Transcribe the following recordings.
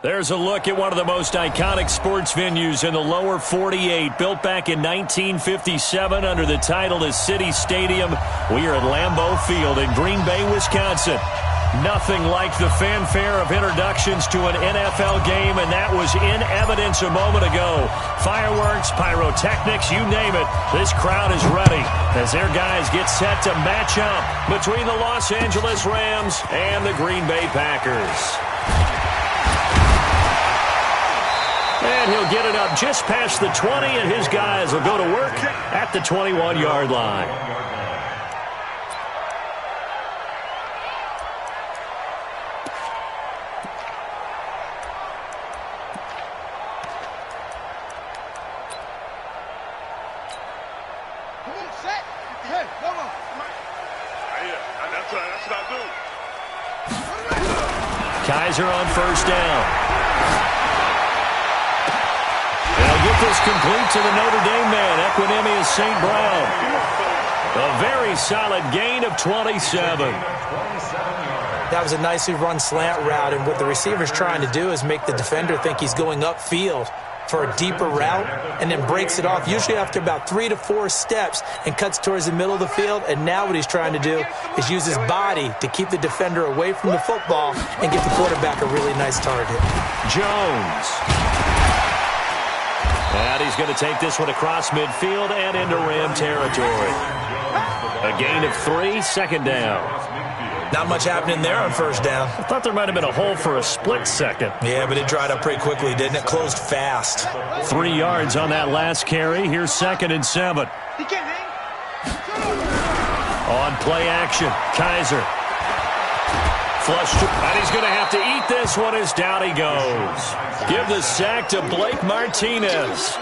There's a look at one of the most iconic sports venues in the lower 48, built back in 1957 under the title of City Stadium. We are at Lambeau Field in Green Bay, Wisconsin. Nothing like the fanfare of introductions to an NFL game, and that was in evidence a moment ago. Fireworks, pyrotechnics, you name it. This crowd is ready as their guys get set to match up between the Los Angeles Rams and the Green Bay Packers. And he'll get it up just past the 20, and his guys will go to work at the 21-yard line. Kizer on first down. Get this complete to the Notre Dame man, Equanimeous St. Brown. A very solid gain of 27. That was a nicely run slant route, and what the receiver's trying to do is make the defender think he's going upfield for a deeper route, and then breaks it off, usually after about 3 to 4 steps, and cuts towards the middle of the field. And now what he's trying to do is use his body to keep the defender away from the football and give the quarterback a really nice target. Jones. And he's going to take this one across midfield and into Ram territory. A gain of 3, second down. Not much happening there on first down. I thought there might have been a hole for a split second. Yeah, but it dried up pretty quickly, didn't it? Closed fast. 3 yards on that last carry. Here's 2nd and 7. On play action, Kizer. Flushed, and he's going to have to eat this one as down he goes. Give the sack to Blake Martinez.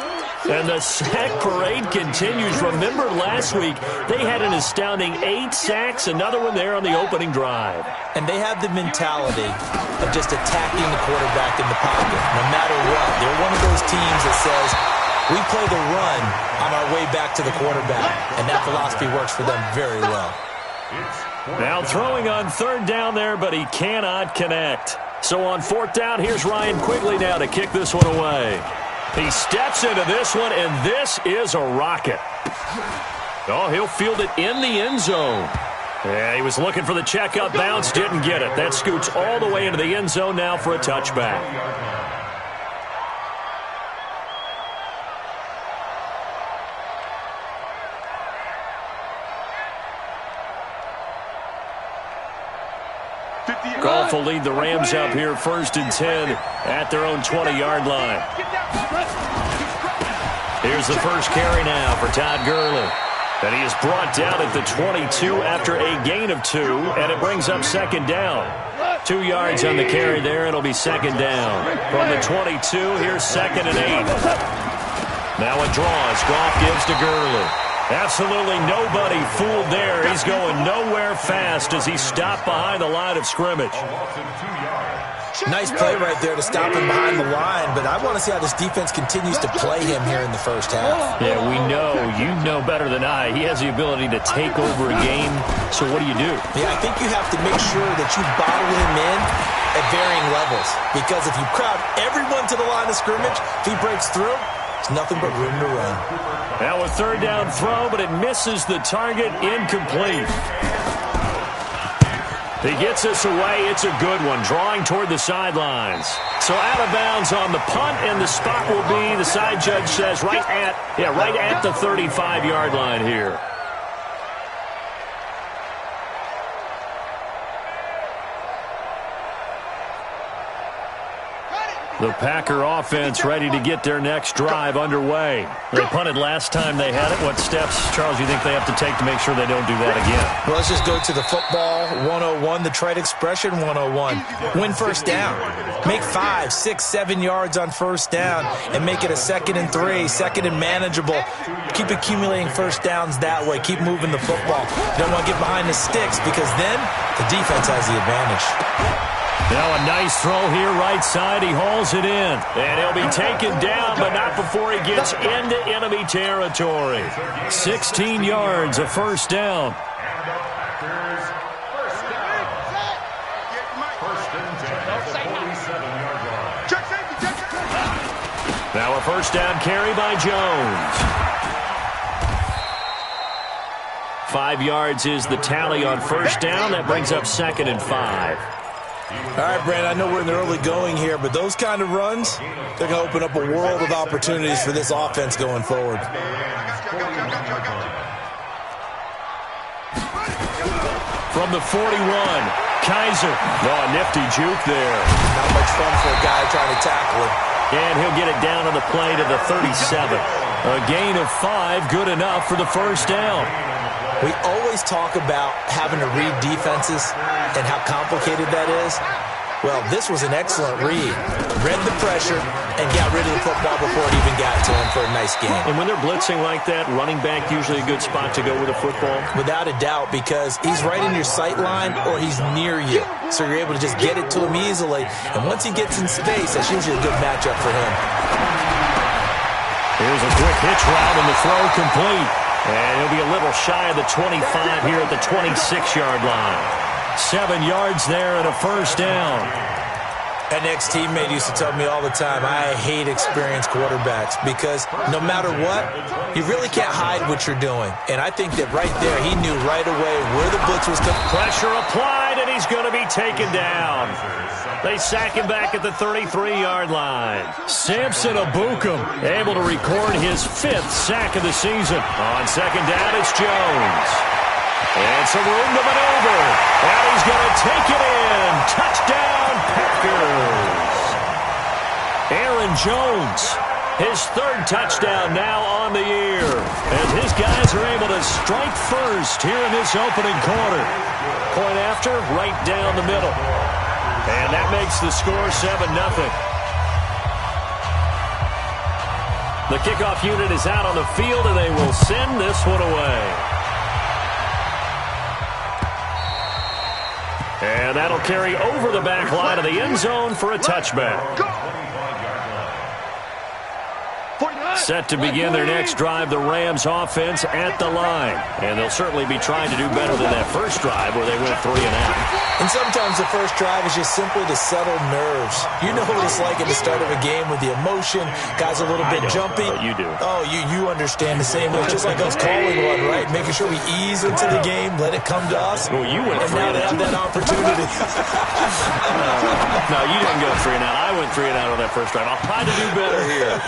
And the sack parade continues. Remember last week, they had an astounding 8 sacks, another one there on the opening drive. And they have the mentality of just attacking the quarterback in the pocket, no matter what. They're one of those teams that says, we play the run on our way back to the quarterback. And that philosophy works for them very well. Now throwing on 3rd down there, but he cannot connect. So on 4th down, here's Ryan Quigley now to kick this one away. He steps into this one, and this is a rocket. Oh, he'll field it in the end zone. Yeah, he was looking for the checkup bounce, didn't get it. That scoots all the way into the end zone now for a touchback. Goff will lead the Rams up here 1st and 10 at their own 20-yard line. Here's the first carry now for Todd Gurley. And he is brought down at the 22 after a gain of 2, and it brings up 2nd down. 2 yards on the carry there. It'll be 2nd down. From the 22, here's 2nd and 8. Now a draw as Goff gives to Gurley. Absolutely nobody fooled there. He's going nowhere fast as he stopped behind the line of scrimmage. Nice play right there to stop him behind the line, but I want to see how this defense continues to play him here in the first half. Yeah, we know. You know better than I. He has the ability to take over a game, so what do you do? Yeah, I think you have to make sure that you bottle him in at varying levels, because if you crowd everyone to the line of scrimmage, if he breaks through, there's nothing but room to run. Now a 3rd down throw, but it misses the target, incomplete. He gets this away. It's a good one, drawing toward the sidelines. So out of bounds on the punt, and the spot will be, the side judge says, right at the 35-yard line here. The Packer offense ready to get their next drive underway. They punted last time they had it. What steps, Charles, you think they have to take to make sure they don't do that again? Well, let's just go to the football 101, the trade expression 101. Win first down. Make 5, 6, 7 yards on first down and make it a 2nd and 3, 2nd and manageable. Keep accumulating first downs that way. Keep moving the football. You don't want to get behind the sticks because then the defense has the advantage. Now a nice throw here, right side. He hauls it in. And he'll be taken down, but not before he gets into enemy territory. 16 yards, a first down. Now a first down carry by Jones. 5 yards is the tally on first down. That brings up 2nd and 5. All right, Brandon, I know we're in the early going here, but those kind of runs, they're going to open up a world of opportunities for this offense going forward. From the 41, Kaiser. Oh, nifty juke there. Not much fun for a guy trying to tackle him. And he'll get it down on the play to the 37. A gain of 5, good enough for the first down. We always talk about having to read defenses and how complicated that is. Well, this was an excellent read. Read the pressure and got rid of the football before it even got to him for a nice game. And when they're blitzing like that, running back usually a good spot to go with a football? Without a doubt, because he's right in your sight line or he's near you. So you're able to just get it to him easily. And once he gets in space, that's usually a good matchup for him. Here's a quick hitch route and the throw complete. And he'll be a little shy of the 25 here at the 26-yard line. 7 yards there and a first down. An ex-teammate used to tell me all the time, I hate experienced quarterbacks because no matter what, you really can't hide what you're doing. And I think that right there, he knew right away where the blitz was coming. Pressure applied, and he's going to be taken down. They sack him back at the 33-yard line. Samson Ebukam able to record his 5th sack of the season. On second down, it's Jones. And some room to maneuver. And he's going to take it in. Touchdown, Packers. Aaron Jones, his 3rd touchdown now on the year. As his guys are able to strike first here in this opening quarter. Point after, right down the middle. And that makes the score 7-0. The kickoff unit is out on the field, and they will send this one away. And that'll carry over the back line of the end zone for a touchback. Set to begin their next drive, the Rams offense at the line. And they'll certainly be trying to do better than that first drive where they went 3 and out. And sometimes the first drive is just simply to settle nerves. You know what it's like at the start of a game with the emotion. Guys are a little bit jumpy. But you do. Oh, you understand the same way. Just like us calling one, right? Making sure we ease into the game, let it come to us. Well, you went 3 and and now they have that opportunity. No, you didn't go 3 and out. I went 3 and out on that first drive. I'll try to do better here.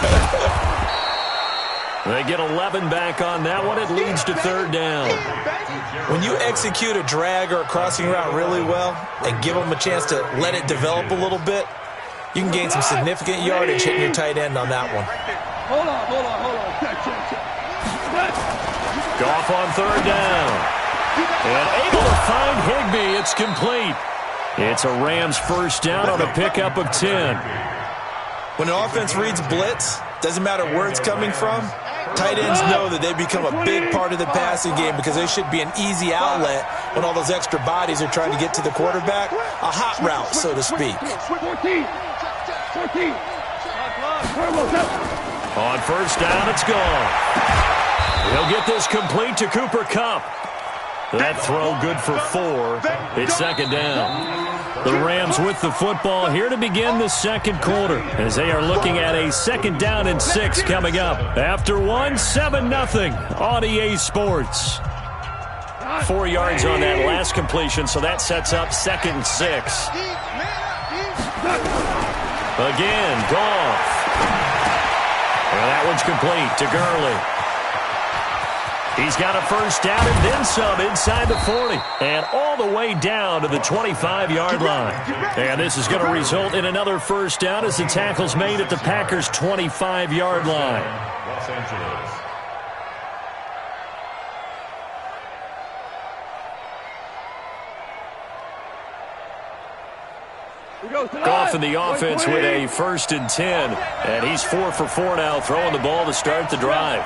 They get 11 back on that one. It leads to 3rd down. When you execute a drag or a crossing route really well and give them a chance to let it develop a little bit, you can gain some significant yardage hitting your tight end on that one. Hold on. Goff on 3rd down. And able to find Higbee. It's complete. It's a Rams first down on a pickup of 10. When an offense reads blitz, doesn't matter where it's coming from, tight ends know that they become a big part of the passing game because they should be an easy outlet when all those extra bodies are trying to get to the quarterback. A hot route, so to speak. On first down, it's gone. He'll get this complete to Cooper Kupp. That throw good for 4. It's 2nd down. The Rams with the football here to begin the second quarter as they are looking at a 2nd down and 6 coming up. After 7-0 on EA Sports. 4 yards on that last completion, so that sets up 2nd and 6. Again, Goff. And that one's complete to Gurley. He's got a first down and then some inside the 40. And all the way down to the 25-yard line. And this is going to result in another first down as the tackle's made at the Packers' 25-yard line. Los Angeles. Goff in the offense with a 1st and 10. And he's 4 for 4 now, throwing the ball to start the drive.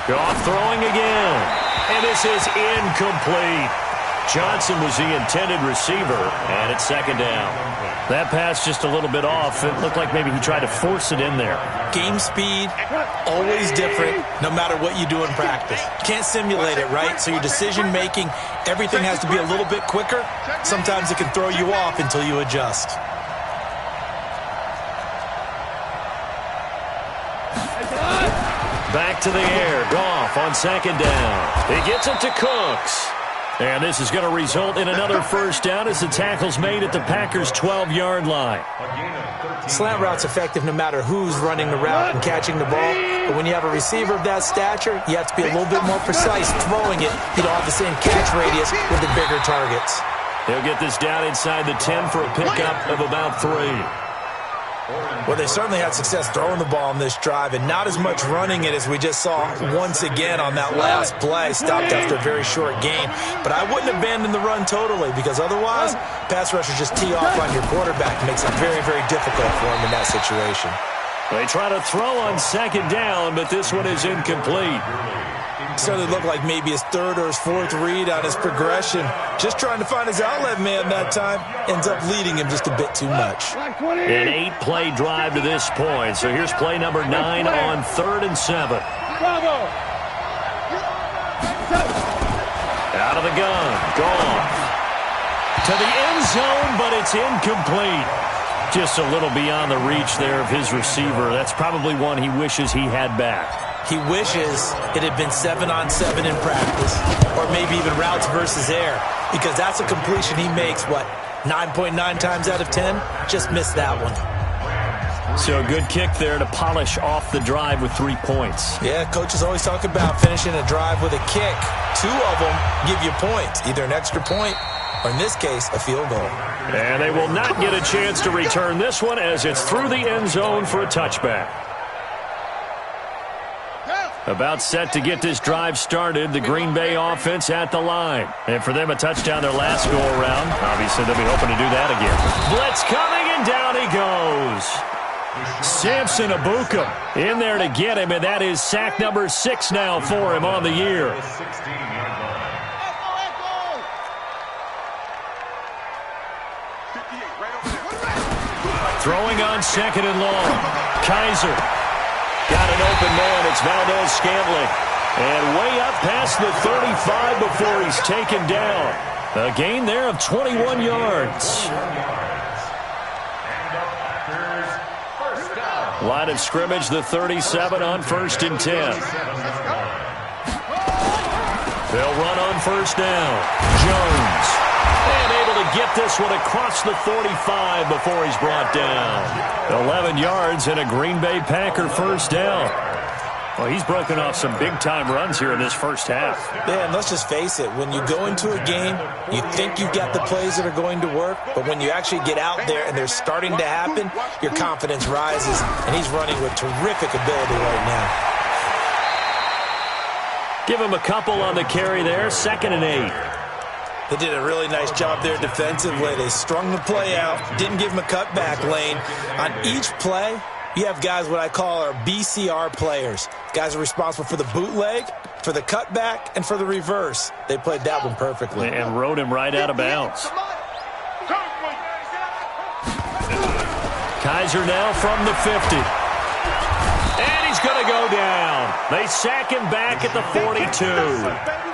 Goff throwing again. And this is incomplete. Johnson was the intended receiver, and it's second down. That pass just a little bit off. It looked like maybe he tried to force it in there. Game speed, always different, no matter what you do in practice. You can't simulate it, right? So your decision-making, everything has to be a little bit quicker. Sometimes it can throw you off until you adjust. Back to the air. Goff on second down. He gets it to Cooks. And this is going to result in another first down as the tackle's made at the Packers' 12-yard line. Slant route's effective no matter who's running the route and catching the ball. But when you have a receiver of that stature, you have to be a little bit more precise throwing it. You don't have the same catch radius with the bigger targets. He'll get this down inside the 10 for a pickup of about 3. Well, they certainly had success throwing the ball on this drive and not as much running it as we just saw once again on that last play. Stopped after a very short gain. But I wouldn't abandon the run totally because otherwise, pass rushers just tee off on your quarterback. It makes it very, very difficult for him in that situation. They try to throw on second down, but this one is incomplete. Certainly looked like maybe his third or his fourth read on his progression. Just trying to find his outlet man that time. Ends up leading him just a bit too much. An 8-play drive to this point. So here's play number 9 on 3rd and 7. Out of the gun. Goff. To the end zone, but it's incomplete. Just a little beyond the reach there of his receiver. That's probably one he wishes he had back. He wishes it had been 7-on-7 in practice, or maybe even routes versus air, because that's a completion he makes, 9.9 times out of 10? Just missed that one. So a good kick there to polish off the drive with 3 points. Yeah, coaches always talk about finishing a drive with a kick. 2 of them give you points, either an extra point or, in this case, a field goal. And they will not get a chance to return this one as it's through the end zone for a touchback. About set to get this drive started, the Green Bay offense at the line. And for them, a touchdown their last go-around. Obviously, they'll be hoping to do that again. Blitz coming, and down he goes. Samson Abuka in there to get him, and that is sack number 6 now for him on the year. Throwing on second and long. Kaiser. Got an open man. It's Valdez-Scantling. And way up past the 35 before he's taken down. A gain there of 21 yards. Line of scrimmage, the 37 on 1st and 10. They'll run on first down. Jones. And able to get this one across the 45 before he's brought down. 11 yards and a Green Bay Packer first down. Well, he's broken off some big-time runs here in this first half. Yeah, and let's just face it. When you go into a game, you think you've got the plays that are going to work, but when you actually get out there and they're starting to happen, your confidence rises, and he's running with terrific ability right now. Give him a couple on the carry there, 2nd and 8. They did a really nice job there defensively. They strung the play out, didn't give him a cutback lane. On each play, you have guys what I call our BCR players. Guys are responsible for the bootleg, for the cutback, and for the reverse. They played that one perfectly. And rode him right out of bounds. Kaiser now from the 50. And he's going to go down. They sack him back at the 42.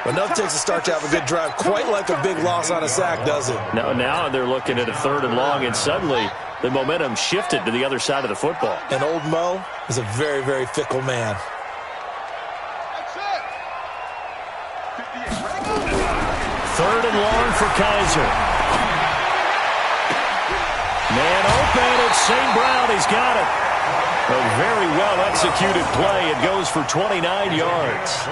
Enough takes to start to have a good drive. Quite like a big loss on a sack, does it? Now they're looking at a 3rd and long, and suddenly the momentum shifted to the other side of the football. And old Mo is a very, very fickle man. 3rd and long for Kaiser. Man open, it's St. Brown. He's got it. A very well-executed play. It goes for 29 yards.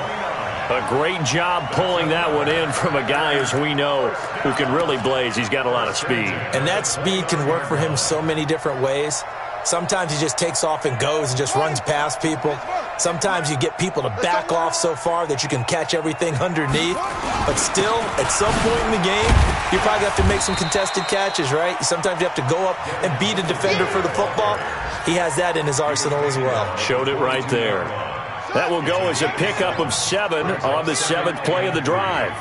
A great job pulling that one in from a guy, as we know, who can really blaze. He's got a lot of speed. And that speed can work for him so many different ways. Sometimes he just takes off and goes and just runs past people. Sometimes you get people to back off so far that you can catch everything underneath. But still, at some point in the game, you probably have to make some contested catches, right? Sometimes you have to go up and beat a defender for the football. He has that in his arsenal as well. Showed it right there. That will go as a pickup of 7 on the 7th play of the drive.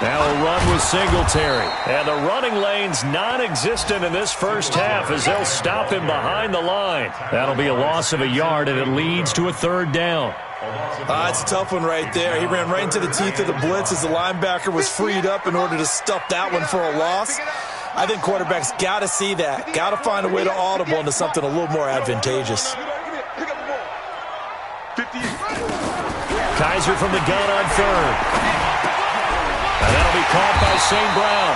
Now a run with Singletary. And the running lane's non-existent in this first half as they'll stop him behind the line. That'll be a loss of a yard, and it leads to a third down. It's a tough one right there. He ran right into the teeth of the blitz as the linebacker was freed up in order to stuff that one for a loss. I think quarterbacks got to see that. Got to find a way to audible into something a little more advantageous. Kizer from the gun on third. And that'll be caught by St. Brown.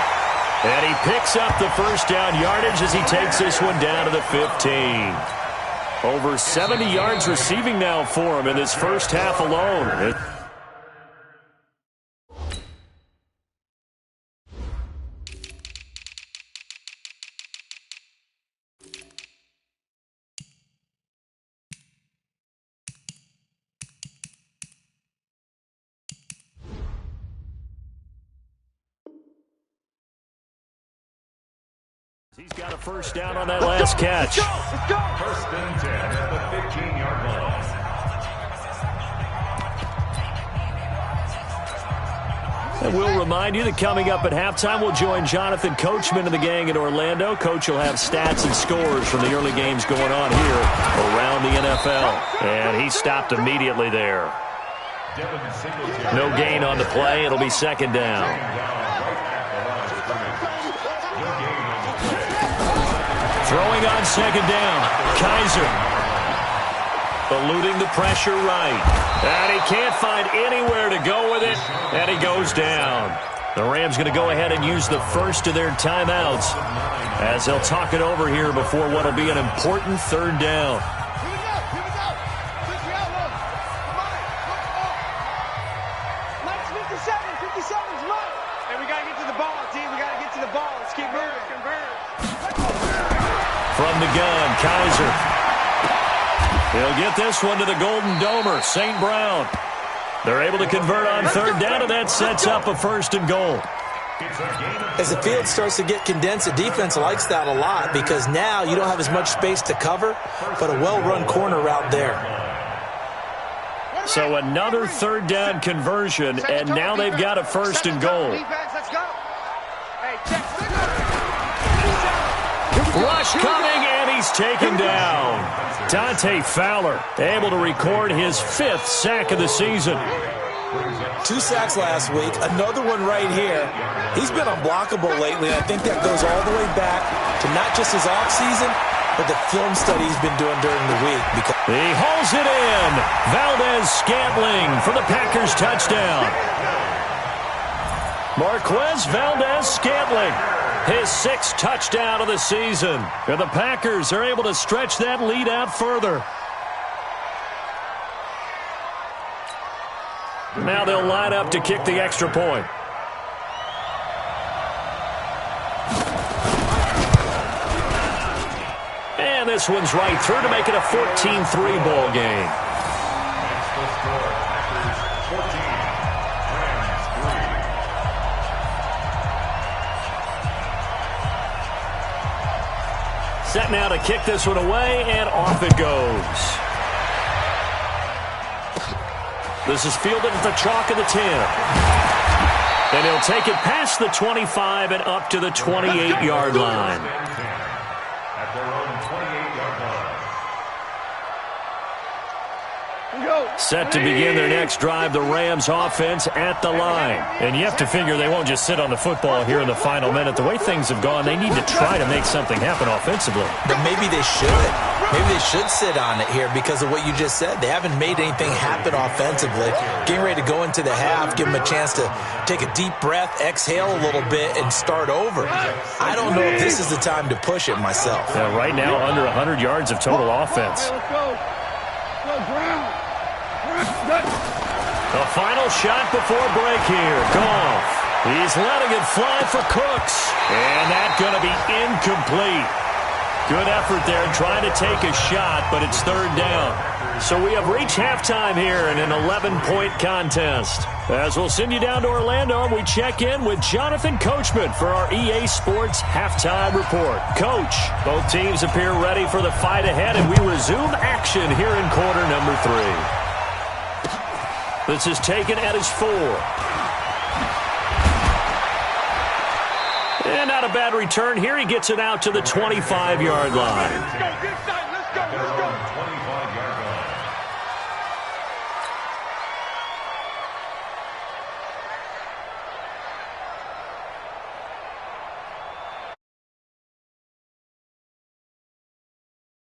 And he picks up the first down yardage as he takes this one down to the 15. Over 70 yards receiving now for him in this first half alone. He's got a first down on that last catch. Let's go. First and 10 at the 15-yard line. And we'll remind you that coming up at halftime, we'll join Jonathan Coachman and the gang in Orlando. Coach will have stats and scores from the early games going on here around the NFL. And he stopped immediately there. No gain on the play. It'll be second down. Throwing on second down, Kizer. Eluding the pressure right. And he can't find anywhere to go with it, and he goes down. The Rams going to go ahead and use the first of their timeouts as they'll talk it over here before what will be an important third down. From the gun, Kizer. He'll get this one to the Golden Domer, St. Brown. They're able to convert on third down, and that sets up a first and goal. As the field starts to get condensed, the defense likes that a lot because now you don't have as much space to cover, but a well-run corner route there. So another third down conversion, and now they've got a first and goal. Rush coming, and he's taken down. Dante Fowler able to record his 5th sack of the season. 2 sacks last week, another one right here. He's been unblockable lately, and I think that goes all the way back to not just his offseason, but the film study he's been doing during the week. He hauls it in. Valdez-Scantling for the Packers touchdown. Marquez Valdez-Scantling, his 6th touchdown of the season. And the Packers are able to stretch that lead out further. Now they'll line up to kick the extra point. And this one's right through to make it a 14-3 ball game. Set now to kick this one away, and off it goes. This is fielded at the chalk of the 10. And he'll take it past the 25 and up to the 28-yard line. At their own 28-yard line. Set to begin their next drive, the Rams offense at the line. And you have to figure they won't just sit on the football here in the final minute. The way things have gone, they need to try to make something happen offensively. But maybe they should. Maybe they should sit on it here because of what you just said. They haven't made anything happen offensively. Getting ready to go into the half, give them a chance to take a deep breath, exhale a little bit, and start over. I don't know if this is the time to push it myself. Yeah, right now, under 100 yards of total offense. The final shot before break here. Goff. He's letting it fly for Cooks. And that's going to be incomplete. Good effort there trying to take a shot, but it's third down. So we have reached halftime here in an 11-point contest. As we'll send you down to Orlando, and we check in with Jonathan Coachman for our EA Sports Halftime Report. Coach, both teams appear ready for the fight ahead, and we resume action here in quarter number 3. This is taken at his 4. And not a bad return here. He gets it out to the 25-yard line. Let's go. 25-yard line.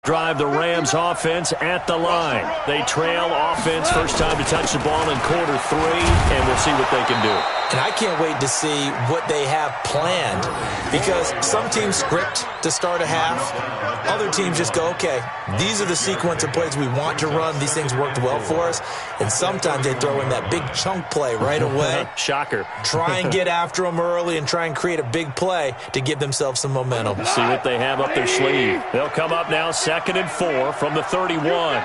Drive the Rams offense at the line. They trail offense, first time to touch the ball in quarter 3, and we'll see what they can do. And I can't wait to see what they have planned, because some teams script to start a half. Other teams just go, okay, these are the sequence of plays we want to run. These things worked well for us. And sometimes they throw in that big chunk play right away. Shocker. Try and get after them early and try and create a big play to give themselves some momentum. See what they have up their sleeve. They'll come up now 2nd and 4 from the 31.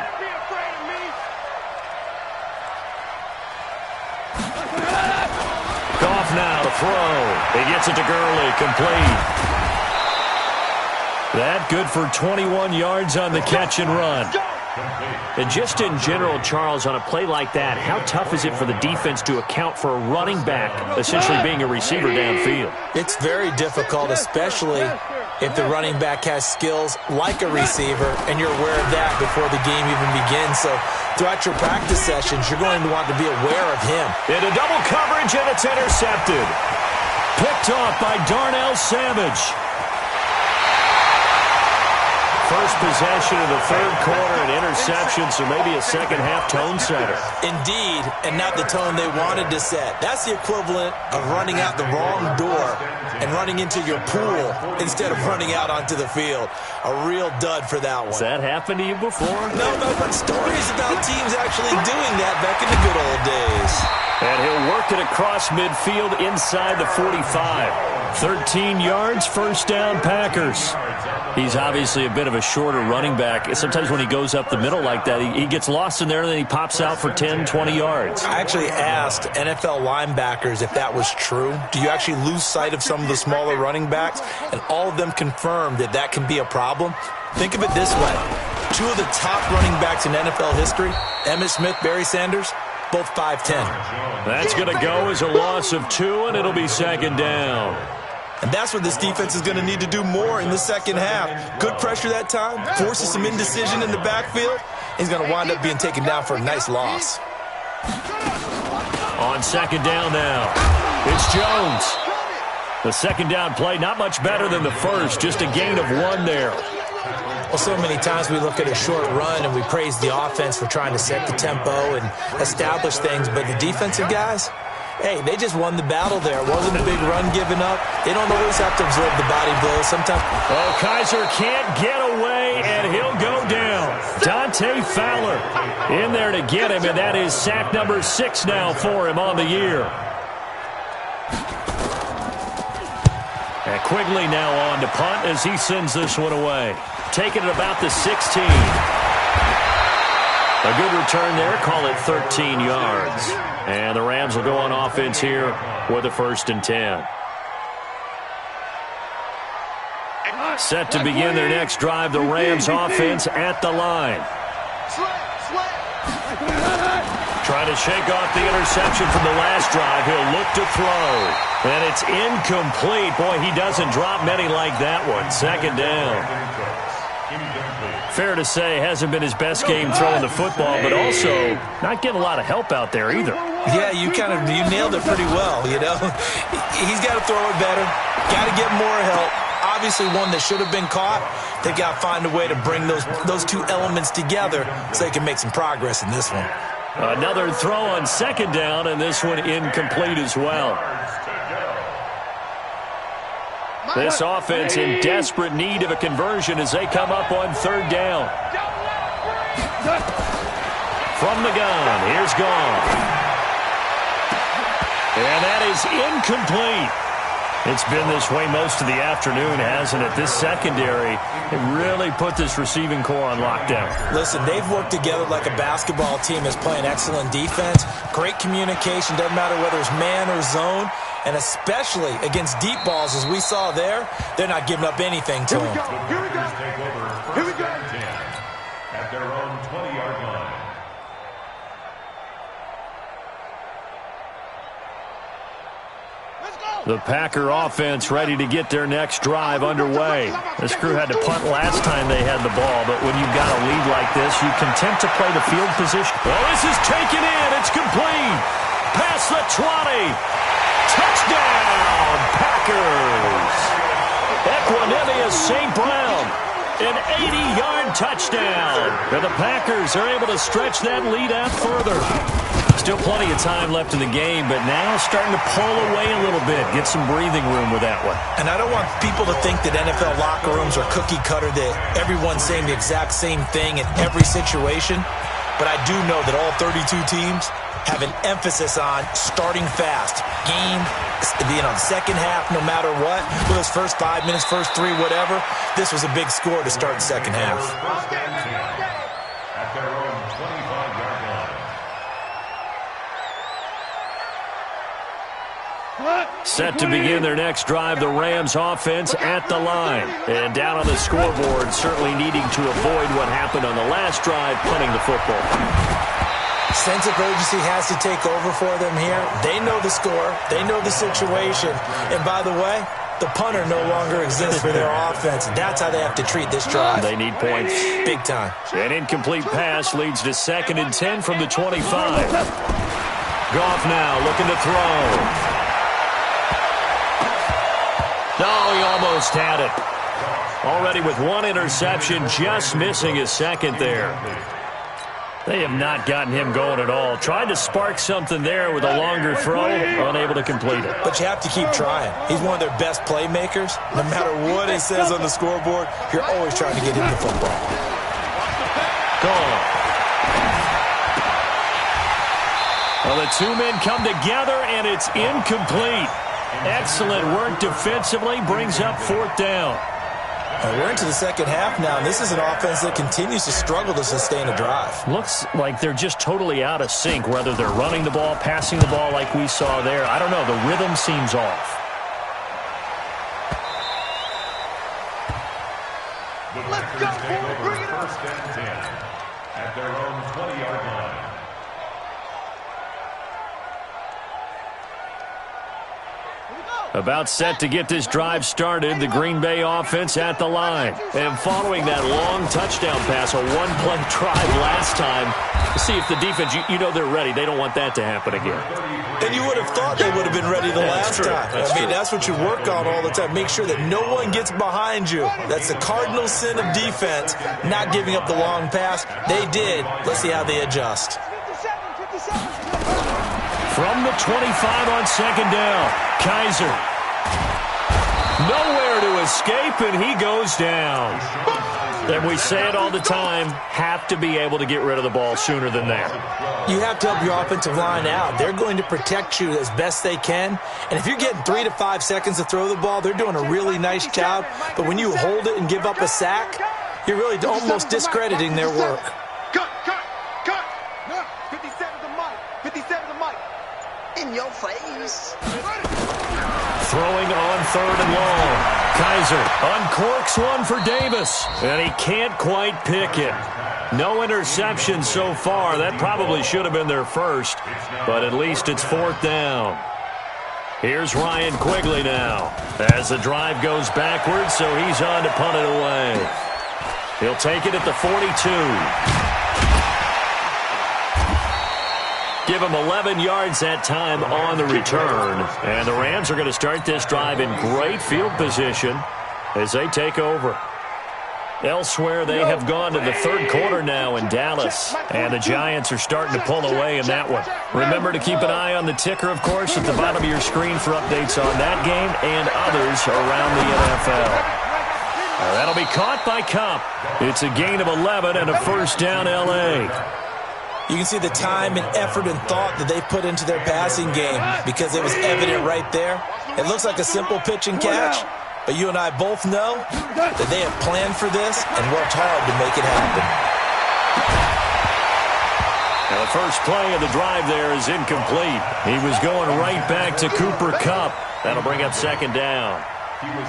Goff now to throw. He gets it to Gurley, complete. That good for 21 yards on the catch and run. And just in general, Charles, on a play like that, how tough is it for the defense to account for a running back essentially being a receiver downfield? It's very difficult, especially if the running back has skills like a receiver, and you're aware of that before the game even begins. So throughout your practice sessions, you're going to want to be aware of him. Into double coverage, and it's intercepted. Picked off by Darnell Savage. First possession of the 3rd quarter, an interception, so maybe a second-half tone setter. Indeed, and not the tone they wanted to set. That's the equivalent of running out the wrong door and running into your pool instead of running out onto the field. A real dud for that one. Has that happened to you before? No, but stories about teams actually doing that back in the good old days. And he'll work it across midfield inside the 45. 13 yards, first down, Packers. He's obviously a bit of a shorter running back. Sometimes when he goes up the middle like that, he gets lost in there, and then he pops out for 10, 20 yards. I actually asked NFL linebackers if that was true. Do you actually lose sight of some of the smaller running backs? And all of them confirmed that that can be a problem. Think of it this way. 2 of the top running backs in NFL history, Emmitt Smith, Barry Sanders, both 5'10". That's going to go as a loss of 2, and it'll be 2nd down. And that's what this defense is going to need to do more in the second half. Good pressure that time, forces some indecision in the backfield. He's going to wind up being taken down for a nice loss. On 2nd down now, it's Jones. The 2nd down play, not much better than the first, just a gain of 1 there. Well, so many times we look at a short run and we praise the offense for trying to set the tempo and establish things, but the defensive guys, hey, they just won the battle there. It wasn't a big run given up. They don't always have to absorb the body blows. Sometimes. Oh, Kaiser can't get away, and he'll go down. Dante Fowler in there to get him, and that is sack number 6 now for him on the year. And Quigley now on to punt as he sends this one away. Taking it about the 16. A good return there. Call it 13 yards. And the Rams will go on offense here with a 1st and 10. Set to begin their next drive, the Rams offense at the line. Trying to shake off the interception from the last drive. He'll look to throw. And it's incomplete. Boy, he doesn't drop many like that one. 2nd down. Fair to say, hasn't been his best game throwing the football, but also not getting a lot of help out there either. Yeah, you nailed it pretty well, you know. He's got to throw it better, got to get more help. Obviously one that should have been caught. They got to find a way to bring those 2 elements together so they can make some progress in this one. Another throw on 2nd down, and this one incomplete as well. This offense in desperate need of a conversion as they come up on 3rd down. From the gun, here's Goff. And that is incomplete. It's been this way most of the afternoon, hasn't it? This secondary, it really put this receiving core on lockdown. Listen, they've worked together like a basketball team that's playing excellent defense. Great communication, doesn't matter whether it's man or zone. And especially against deep balls, as we saw there, they're not giving up anything to them. Here we go. Here we go. At their own 20-yard line. The Packer offense ready to get their next drive underway. This crew had to punt last time they had the ball, but when you've got a lead like this, you can tend to play the field position. Well, this is taken in. It's complete. Past the 20. Touchdown, Packers. Equanimeous St. Brown. An 80-yard touchdown. And the Packers are able to stretch that lead out further. Still plenty of time left in the game, but now starting to pull away a little bit. Get some breathing room with that one. And I don't want people to think that NFL locker rooms are cookie cutter, that everyone's saying the exact same thing in every situation. But I do know that all 32 teams have an emphasis on starting fast. Game being on the second half no matter what. For those first 5 minutes, first 3, whatever. This was a big score to start the second half. At their own 25-yard line. Set to begin their next drive, the Rams offense at the line. And down on the scoreboard, certainly needing to avoid what happened on the last drive, punting the football. Sense of urgency has to take over for them here. They know the score. They know the situation. And by the way, the punter no longer exists for their offense. That's how they have to treat this drive. They need points. Big time. An incomplete pass leads to 2nd and 10 from the 25. Goff now looking to throw. No, he almost had it. Already with one interception, just missing his second there. They have not gotten him going at all. Tried to spark something there with a longer throw, unable to complete it. But you have to keep trying. He's one of their best playmakers. No matter what it says on the scoreboard, you're always trying to get him the football. Gone. Well, the two men come together, and it's incomplete. Excellent work defensively, brings up 4th down. We're into the second half now, and this is an offense that continues to struggle to sustain a drive. Looks like they're just totally out of sync, whether they're running the ball, passing the ball like we saw there. I don't know. The rhythm seems off. Let's go, boy. Bring it up. 1st and 10 at their own 20-yard line. About set to get this drive started, the Green Bay offense at the line. And following that long touchdown pass, a one-play drive last time, to see if the defense, you know they're ready. They don't want that to happen again. And you would have thought they would have been ready the last time. That's what you work on all the time. Make sure that no one gets behind you. That's the cardinal sin of defense, not giving up the long pass. They did. Let's see how they adjust. From the 25 on 2nd down, Kaiser. Nowhere to escape, and he goes down. And we say it all the time, have to be able to get rid of the ball sooner than that. You have to help your offensive line out. They're going to protect you as best they can. And if you're getting 3 to 5 seconds to throw the ball, they're doing a really nice job. But when you hold it and give up a sack, you're really almost discrediting their work. Cut. 57 to Mike. 57 to Mike. In your face. Throwing on 3rd and long. Kaiser uncorks one for Davis, and he can't quite pick it. No interception so far. That probably should have been their first, but at least it's 4th down. Here's Ryan Quigley now as the drive goes backwards, so he's on to punt it away. He'll take it at the 42. Give him 11 yards that time on the return. And the Rams are going to start this drive in great field position as they take over. Elsewhere, they have gone to the 3rd quarter now in Dallas. And the Giants are starting to pull away in that one. Remember to keep an eye on the ticker, of course, at the bottom of your screen for updates on that game and others around the NFL. That'll be caught by Kupp. It's a gain of 11 and a 1st down L.A. You can see the time and effort and thought that they put into their passing game because it was evident right there. It looks like a simple pitch and catch, but you and I both know that they have planned for this and worked hard to make it happen. Now the first play of the drive there is incomplete. He was going right back to Cooper Kupp. That'll bring up 2nd down.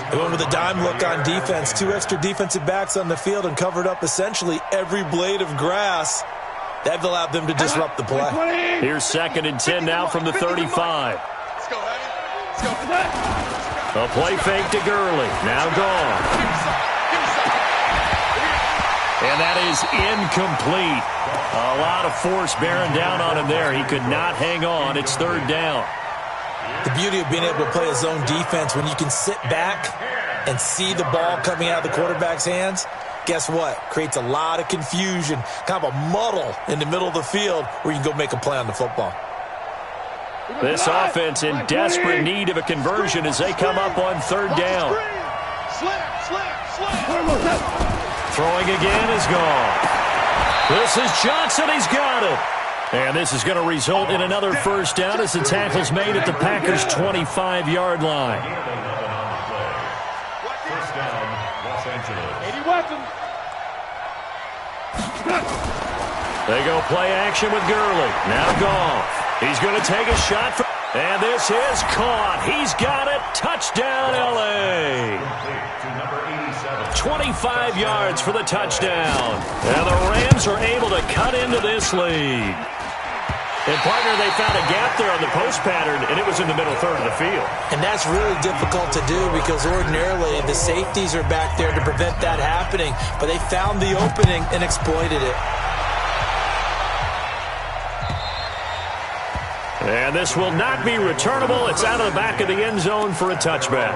They went with a dime look on defense. 2 extra defensive backs on the field and covered up essentially every blade of grass. That allowed them to disrupt the play. Here's 2nd and 10 now from the 35. Let's go, Eddie. A play fake to Gurley. Now gone. And that is incomplete. A lot of force bearing down on him there. He could not hang on. It's third down. The beauty of being able to play a zone defense when you can sit back and see the ball coming out of the quarterback's hands, guess what? Creates a lot of confusion, kind of a muddle in the middle of the field where you can go make a play on the football. This offense in desperate need of a conversion as they come up on third down. Throwing again is gone. This is Johnson. He's got it. And this is going to result in another first down as the tackle's made at the Packers' 25-yard line. First down, Los Angeles. They go play action with Gurley. Now Goff. He's going to take a shot. And this is caught. He's got it. Touchdown, L.A. 25 yards for the touchdown. And the Rams are able to cut into this lead. And, partner, they found a gap there on the post pattern, and it was in the middle third of the field. And that's really difficult to do because ordinarily the safeties are back there to prevent that happening. But they found the opening and exploited it. And this will not be returnable. It's out of the back of the end zone for a touchback.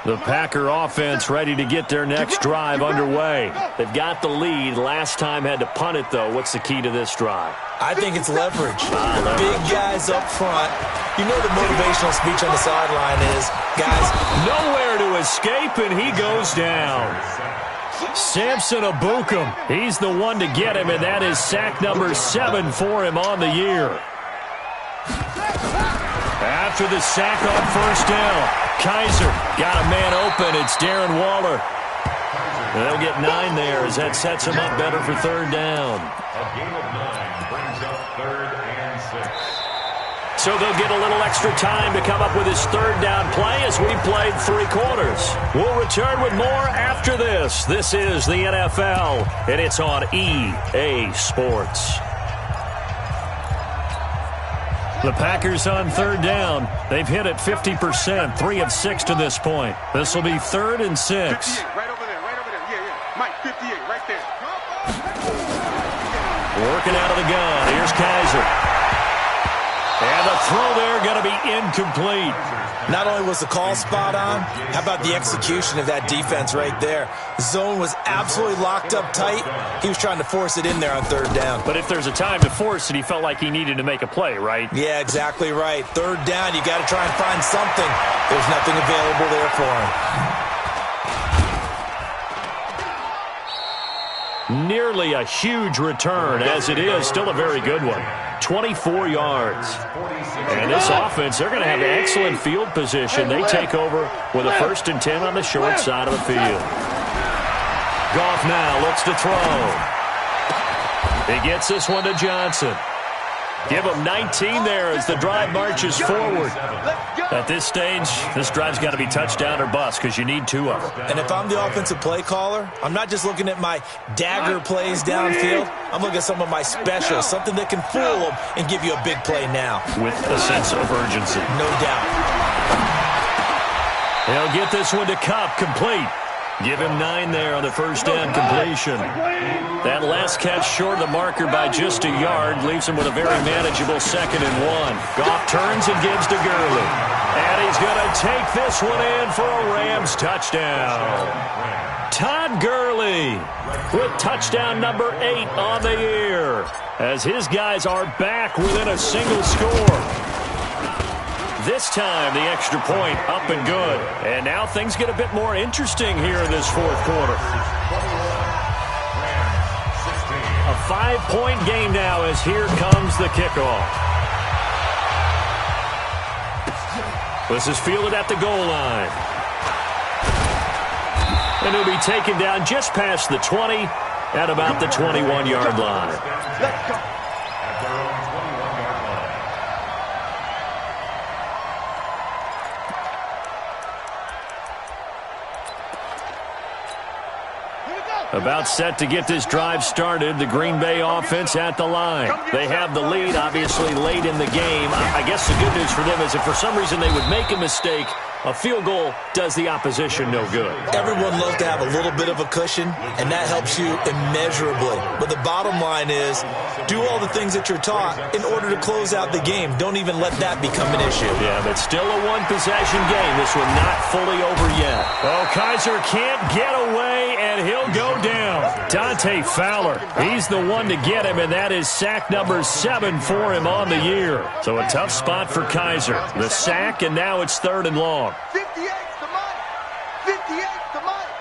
The Packer offense ready to get their next drive underway. They've got the lead. Last time had to punt it, though. What's the key to this drive? I think it's leverage. Big guys up front. You know the motivational speech on the sideline is, guys, nowhere to escape, and he goes down. Samson Ebukam, he's the one to get him, and that is sack number 7 for him on the year. After the sack on first down, Kaiser got a man open. It's Darren Waller. They'll get 9 there as that sets him up better for third down. A game of 9 brings up 3rd and 6. So they'll get a little extra time to come up with his third down play as we played 3 quarters. We'll return with more after this. This is the NFL, and it's on EA Sports. The Packers on third down. They've hit it 50%, 3 of 6 to this point. This will be 3rd and 6. 58, right over there, Yeah. Mike, 58, right there. Working out of the gun. Here's Kaiser. And the throw there going to be incomplete. not only was the call spot on, how about the execution of that defense right there? The zone was absolutely locked up tight. He was trying to force it in there on third down. But if there's a time to force it, he felt like he needed to make a play, right? Yeah, exactly right. Third down, you got to try and find something. There's nothing available there for him. Nearly a huge return, as it is still a very good one. 24 yards. And this offense, they're going to have excellent field position. They take over with a 1st and 10 on the short side of the field. Goff now looks to throw. He gets this one to Johnson. Give him 19 there as the drive marches forward. At this stage, this drive's got to be touchdown or bust because you need 2 of them. And if I'm the offensive play caller, I'm not just looking at my dagger plays downfield. I'm looking at some of my specials, something that can fool them and give you a big play now. With a sense of urgency. No doubt. He'll get this one to Kupp, complete. Give him 9 there on the first down completion. That last catch short of the marker by just a yard leaves him with a very manageable 2nd and 1. Goff turns and gives to Gurley. And he's going to take this one in for a Rams touchdown. Todd Gurley with touchdown number 8 on the year as his guys are back within a single score. This time, the extra point up and good. And now things get a bit more interesting here in this 4th quarter. A 5-point game now as here comes the kickoff. This is fielded at the goal line. And he'll be taken down just past the 20 at about the 21-yard line. Let's go. At their own 21-yard line. Here we go. About set to get this drive started. The Green Bay offense at the line. They have the lead, obviously, late in the game. I guess the good news for them is if for some reason they would make a mistake, a field goal does the opposition no good. Everyone loves to have a little bit of a cushion, and that helps you immeasurably. But the bottom line is, do all the things that you're taught in order to close out the game. Don't even let that become an issue. Yeah, but still a one-possession game. This one not fully over yet. Oh, Kizer can't get away, and he'll go down. Dante Fowler, he's the one to get him, and that is sack number 7 for him on the year. So a tough spot for Kizer. The sack, and now it's 3rd and long. 58's the money. 58's the money.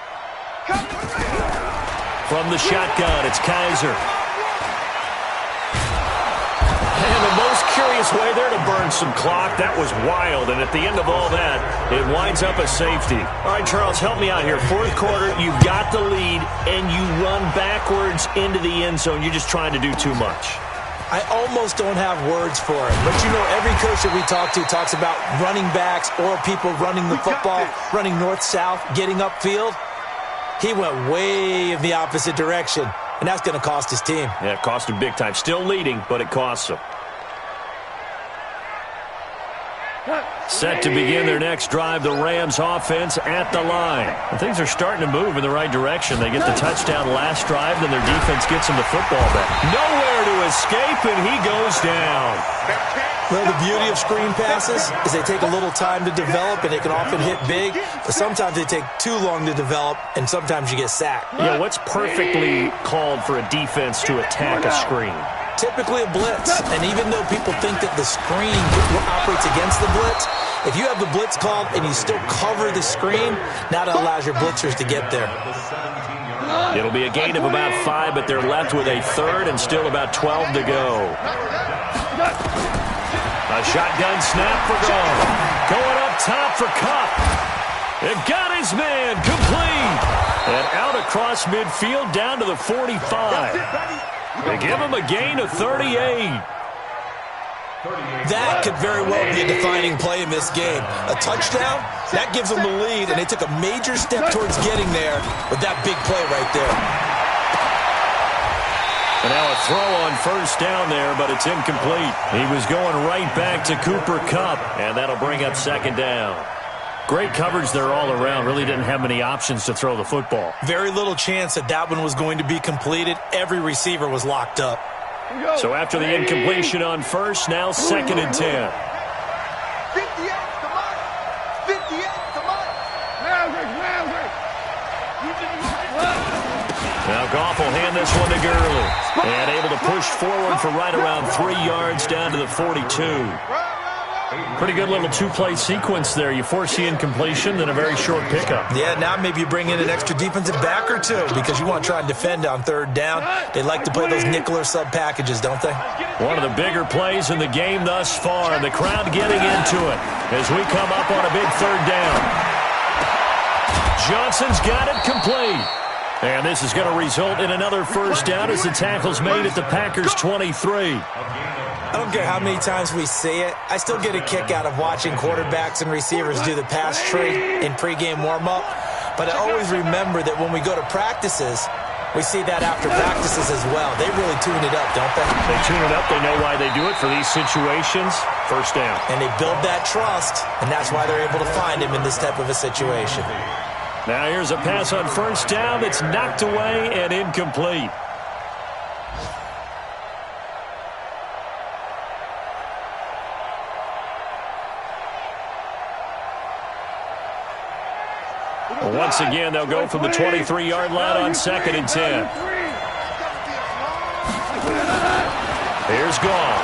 From the shotgun, it's Kizer. And the most curious way there to burn some clock. That was wild, and at the end of all that, it winds up a safety. All right, Charles, help me out here. 4th quarter, you've got the lead, and you run backwards into the end zone. You're just trying to do too much. I almost don't have words for it. But, you know, every coach that we talk to talks about running backs or people running the football, running north-south, getting upfield. He went way in the opposite direction, and that's going to cost his team. Yeah, it cost him big time. Still leading, but it costs him. Set to begin their next drive, the Rams offense at the line. And things are starting to move in the right direction. They get the touchdown last drive, then their defense gets them the football back. Nowhere to escape, and he goes down. Well, the beauty of screen passes is they take a little time to develop, and they can often hit big, but sometimes they take too long to develop, and sometimes you get sacked. Yeah, what's perfectly called for a defense to attack a screen? Typically a blitz, and even though people think that the screen operates against the blitz, if you have the blitz called and you still cover the screen, now that allows your blitzers to get there. It'll be a gain of about 5, but they're left with a 3rd and still about 12 to go. A shotgun snap for Gone. Going up top for Kupp. It got his man complete. And out across midfield down to the 45. They give him a gain of 38. That could very well be a defining play in this game. A touchdown, that gives them the lead, and they took a major step towards getting there with that big play right there. And now a throw on 1st down there, but it's incomplete. He was going right back to Cooper Kupp, and that'll bring up 2nd down. Great coverage there all around. Really didn't have many options to throw the football. Very little chance that that one was going to be completed. Every receiver was locked up. So after the incompletion on 1st, now 2nd and 10. 58's the money. 58's the money. Now Goff will hand this one to Gurley. And able to push forward for right around 3 yards down to the 42. Pretty good little 2-play sequence there. You force the incompletion, then a very short pickup. Yeah, now maybe you bring in an extra defensive back or two because you want to try and defend on 3rd down. They like to play those nickel or sub packages, don't they? One of the bigger plays in the game thus far. The crowd getting into it as we come up on a big 3rd down. Johnson's got it complete. And this is going to result in another 1st down as the tackle's made at the Packers' 23. I don't care how many times we see it. I still get a kick out of watching quarterbacks and receivers do the pass tree in pregame warm-up. But I always remember that when we go to practices, we see that after practices as well. They really tune it up, don't they? They tune it up. They know why they do it for these situations. 1st down. And they build that trust, and that's why they're able to find him in this type of a situation. Now here's a pass on 1st down that's knocked away and incomplete. Once again, they'll go from the 23-yard line on 2nd and 10. Here's Gone.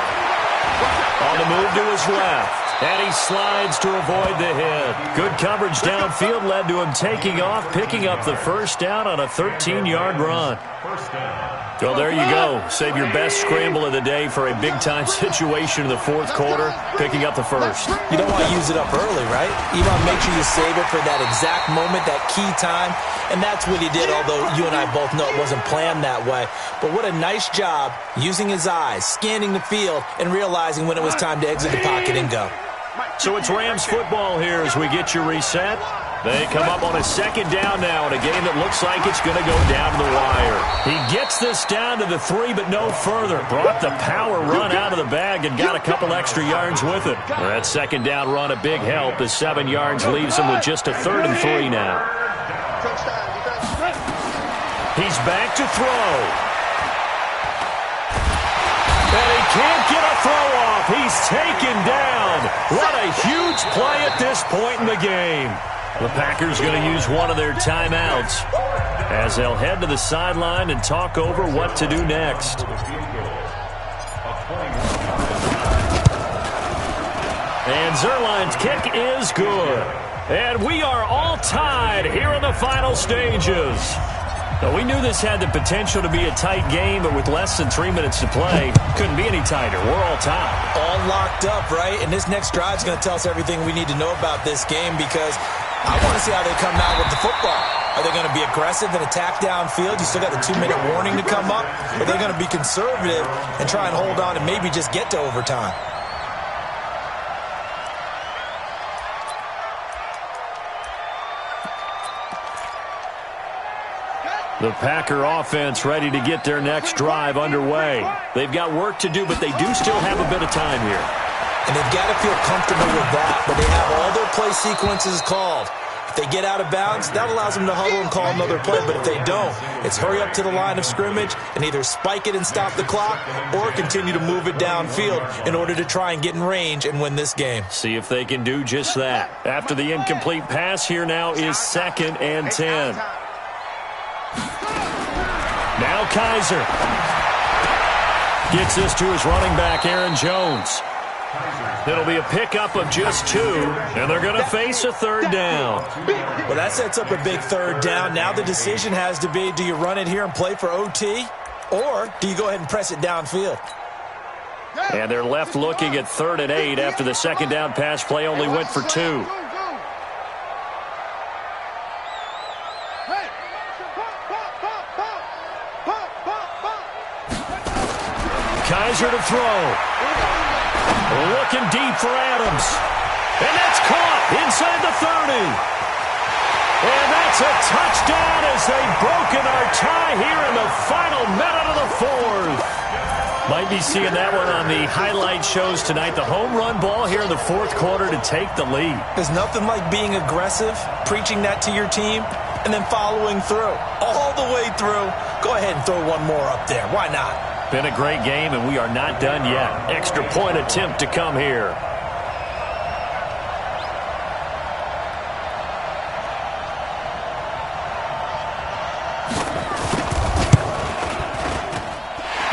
On the move to his left. And he slides to avoid the hit. Good coverage downfield led to him taking off, picking up the 1st down on a 13-yard run. Well, there you go. Save your best scramble of the day for a big-time situation in the 4th quarter, picking up the 1st. You don't want to use it up early, right? You want to make sure you save it for that exact moment, that key time. And that's what he did, although you and I both know it wasn't planned that way. But what a nice job using his eyes, scanning the field, and realizing when it was time to exit the pocket and go. So it's Rams football here as we get you reset. They come up on a second down now in a game that looks like it's going to go down to the wire. He gets this down to the 3, but no further. Brought the power run out of the bag and got a couple extra yards with it. That second down run a big help. The 7 yards leaves him with just a 3rd and 3 now. He's back to throw. And he can't get a throw off. He's taken down. What a huge play at this point in the game. The Packers going to use one of their timeouts as they'll head to the sideline and talk over what to do next. And Zuerlein's kick is good. And we are all tied here in the final stages. Now, we knew this had the potential to be a tight game, but with less than 3 minutes to play, couldn't be any tighter. We're all tied. All locked up, right? And this next drive is going to tell us everything we need to know about this game because I want to see how they come out with the football. Are they going to be aggressive and attack downfield? You still got the 2-minute warning to come up. Or are they going to be conservative and try and hold on and maybe just get to overtime? The Packer offense ready to get their next drive underway. They've got work to do, but they do still have a bit of time here. And they've got to feel comfortable with that, but they have all their play sequences called. If they get out of bounds, that allows them to huddle and call another play, but if they don't, it's hurry up to the line of scrimmage and either spike it and stop the clock or continue to move it downfield in order to try and get in range and win this game. See if they can do just that. After the incomplete pass, here now is 2nd and 10. Now Kizer gets this to his running back, Aaron Jones. It'll be a pickup of just 2, and they're going to face a 3rd down. Well, that sets up a big 3rd down. Now the decision has to be, do you run it here and play for OT, or do you go ahead and press it downfield? And they're left looking at 3rd and 8 after the second down pass play only went for 2. Kizer to throw. Looking deep for Adams. And that's caught inside the 30. And that's a touchdown as they've broken our tie here in the final minute of the 4th. Might be seeing that one on the highlight shows tonight. The home run ball here in the 4th quarter to take the lead. There's nothing like being aggressive, preaching that to your team, and then following through. All the way through. Go ahead and throw one more up there. Why not? Been a great game, and we are not done yet. Extra point attempt to come here.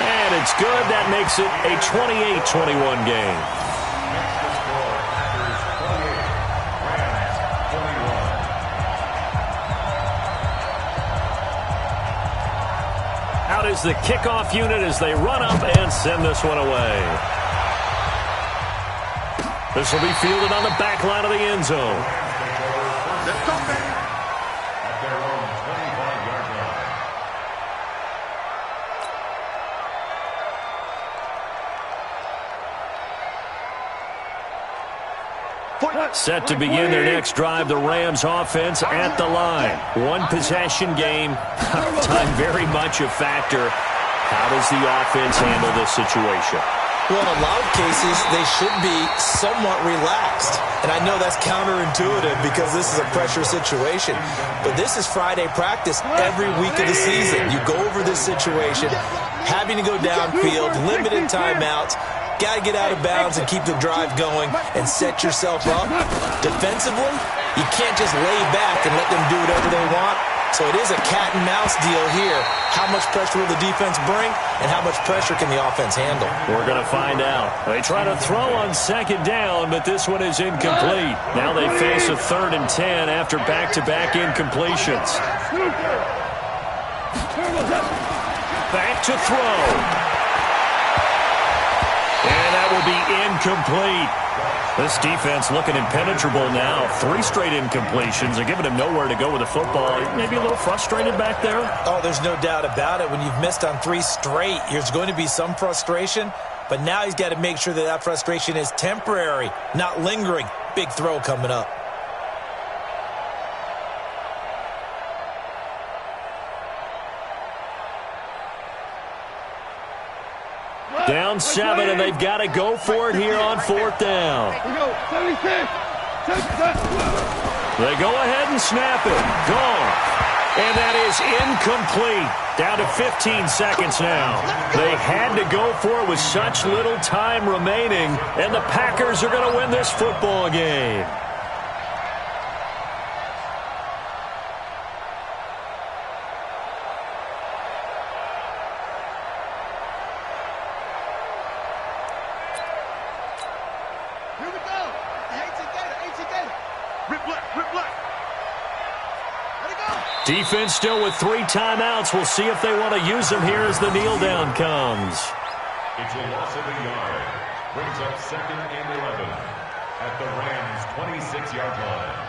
And it's good. That makes it a 28-21 game. Out is the kickoff unit as they run up and send this one away. This will be fielded on the back line of the end zone. Let's go, man. At their own 25-yard line. Set to begin their next drive, the Rams offense at the line. One possession game. Time very much a factor. How does the offense handle this situation? Well, in a lot of cases, they should be somewhat relaxed. And I know that's counterintuitive because this is a pressure situation. But this is Friday practice every week of the season. You go over this situation, having to go downfield, limited timeouts. Got to get out of bounds and keep the drive going and set yourself up. Defensively, you can't just lay back and let them do whatever they want. So it is a cat and mouse deal here. How much pressure will the defense bring and how much pressure can the offense handle? We're going to find out. They try to throw on second down, but this one is incomplete. Now they face a 3rd and 10 after back-to-back incompletions. Back to throw. And that will be incomplete. This defense looking impenetrable now. 3 straight incompletions. They're giving him nowhere to go with the football. Maybe a little frustrated back there. Oh, there's no doubt about it. When you've missed on 3 straight, there's going to be some frustration. But now he's got to make sure that that frustration is temporary, not lingering. Big throw coming up. Down 7, and they've got to go for it here on 4th down. They go ahead and snap it. Gone. And that is incomplete. Down to 15 seconds now. They had to go for it with such little time remaining, and the Packers are going to win this football game. Defense still with 3 timeouts. We'll see if they want to use them here as the kneel down comes. It's a loss of a yard. Brings up 2nd and 11 at the Rams' 26-yard line.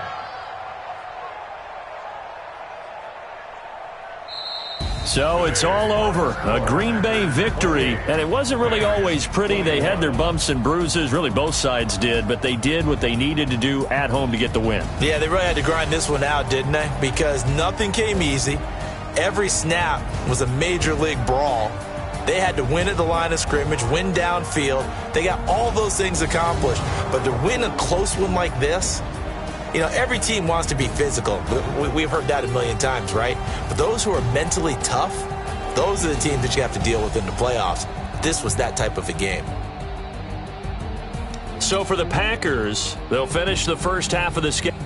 So it's all over. A Green Bay victory, and it wasn't really always pretty. They had their bumps and bruises. Really, both sides did, but they did what they needed to do at home to get the win. Yeah, they really had to grind this one out, didn't they? Because nothing came easy. Every snap was a major league brawl. They had to win at the line of scrimmage, win downfield. They got all those things accomplished. But to win a close one like this, you know, every team wants to be physical. We've heard that a million times, right? But those who are mentally tough, those are the teams that you have to deal with in the playoffs. This was that type of a game. So for the Packers, they'll finish the first half of the schedule.